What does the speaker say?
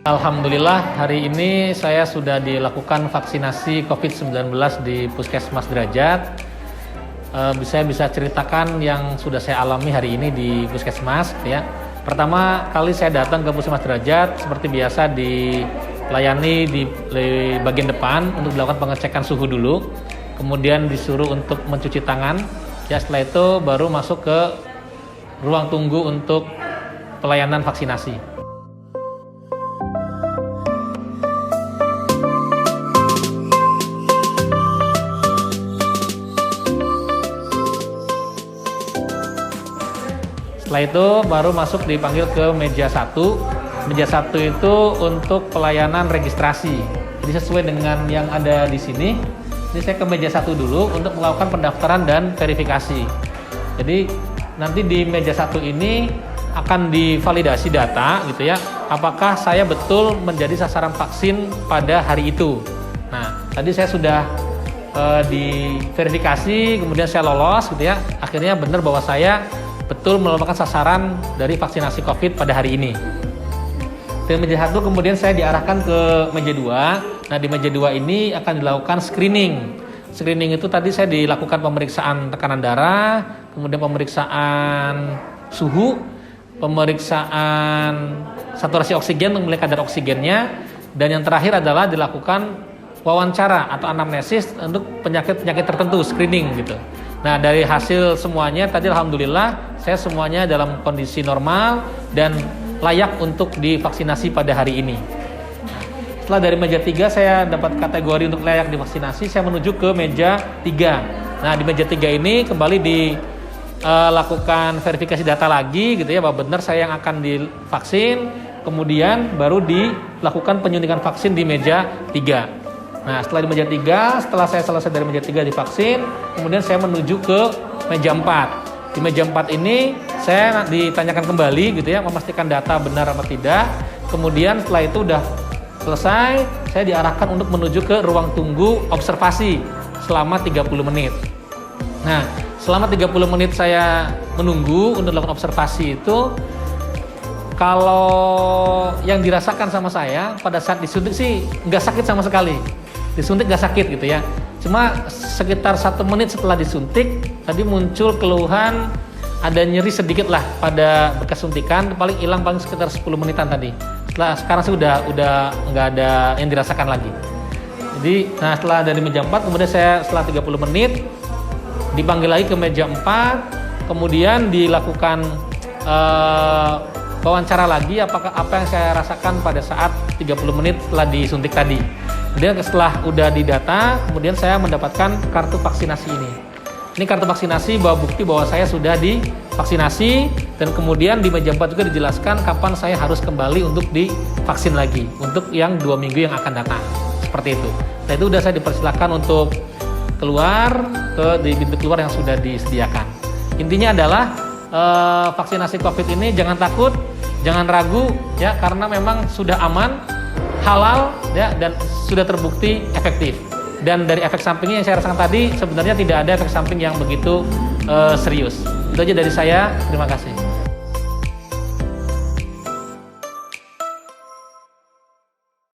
Alhamdulillah hari ini saya sudah dilakukan vaksinasi COVID-19 di Puskesmas Derajat. Saya bisa ceritakan yang sudah saya alami hari ini di Puskesmas ya. Pertama kali saya datang ke Puskesmas Derajat, seperti biasa dilayani di bagian depan untuk dilakukan pengecekan suhu dulu. Kemudian disuruh untuk mencuci tangan. Ya, setelah itu baru masuk ke ruang tunggu untuk pelayanan vaksinasi. Setelah itu baru masuk dipanggil ke meja 1. Meja 1 itu untuk pelayanan registrasi. Jadi sesuai dengan yang ada di sini. Jadi saya ke meja 1 dulu untuk melakukan pendaftaran dan verifikasi. Jadi nanti di meja 1 ini akan divalidasi data gitu ya. Apakah saya betul menjadi sasaran vaksin pada hari itu. Nah, tadi saya sudah diverifikasi, kemudian saya lolos gitu ya. Akhirnya benar bahwa saya betul merupakan sasaran dari vaksinasi COVID pada hari ini. Dari meja 1 kemudian saya diarahkan ke meja 2. Nah, di meja 2 ini akan dilakukan screening. Screening itu tadi saya dilakukan pemeriksaan tekanan darah, kemudian pemeriksaan suhu, pemeriksaan saturasi oksigen untuk melihat kadar oksigennya, dan yang terakhir adalah dilakukan wawancara atau anamnesis untuk penyakit-penyakit tertentu, screening gitu. Nah, dari hasil semuanya tadi alhamdulillah saya semuanya dalam kondisi normal dan layak untuk divaksinasi pada hari ini. Setelah dari meja 3 saya dapat kategori untuk layak divaksinasi, saya menuju ke meja 3. Nah, di meja 3 ini kembali dilakukan verifikasi data lagi gitu ya, bahwa benar saya yang akan divaksin, kemudian baru dilakukan penyuntikan vaksin di meja 3. Nah, setelah di meja 3, setelah saya selesai dari meja 3 divaksin, kemudian saya menuju ke meja 4. Di meja 4 ini saya ditanyakan kembali gitu ya, memastikan data benar apa tidak. Kemudian setelah itu udah selesai, saya diarahkan untuk menuju ke ruang tunggu observasi selama 30 menit. Nah, selama 30 menit saya menunggu untuk melakukan observasi itu, kalau yang dirasakan sama saya pada saat disuntik sih nggak sakit sama sekali. Disuntik nggak sakit gitu ya. Cuma sekitar 1 menit setelah disuntik, tadi muncul keluhan ada nyeri sedikit lah pada bekas suntikan, paling hilang paling sekitar 10 menitan tadi. Sekarang sih udah nggak ada yang dirasakan lagi. Jadi, nah setelah dari meja 4, kemudian saya setelah 30 menit dipanggil lagi ke meja 4, kemudian dilakukan wawancara lagi apa yang saya rasakan pada saat 30 menit setelah disuntik tadi. Kemudian setelah udah didata, kemudian saya mendapatkan kartu vaksinasi ini. Ini kartu vaksinasi bawa bukti bahwa saya sudah divaksinasi, dan kemudian di meja 4 juga dijelaskan kapan saya harus kembali untuk divaksin lagi untuk yang 2 minggu yang akan datang. Seperti itu. Nah, itu udah saya dipersilakan untuk keluar di pintu keluar yang sudah disediakan. Intinya adalah vaksinasi COVID ini jangan takut, jangan ragu ya, karena memang sudah aman, halal ya, dan sudah terbukti efektif. Dan dari efek sampingnya yang saya rasakan tadi sebenarnya tidak ada efek samping yang begitu serius. Itu aja dari saya. Terima kasih.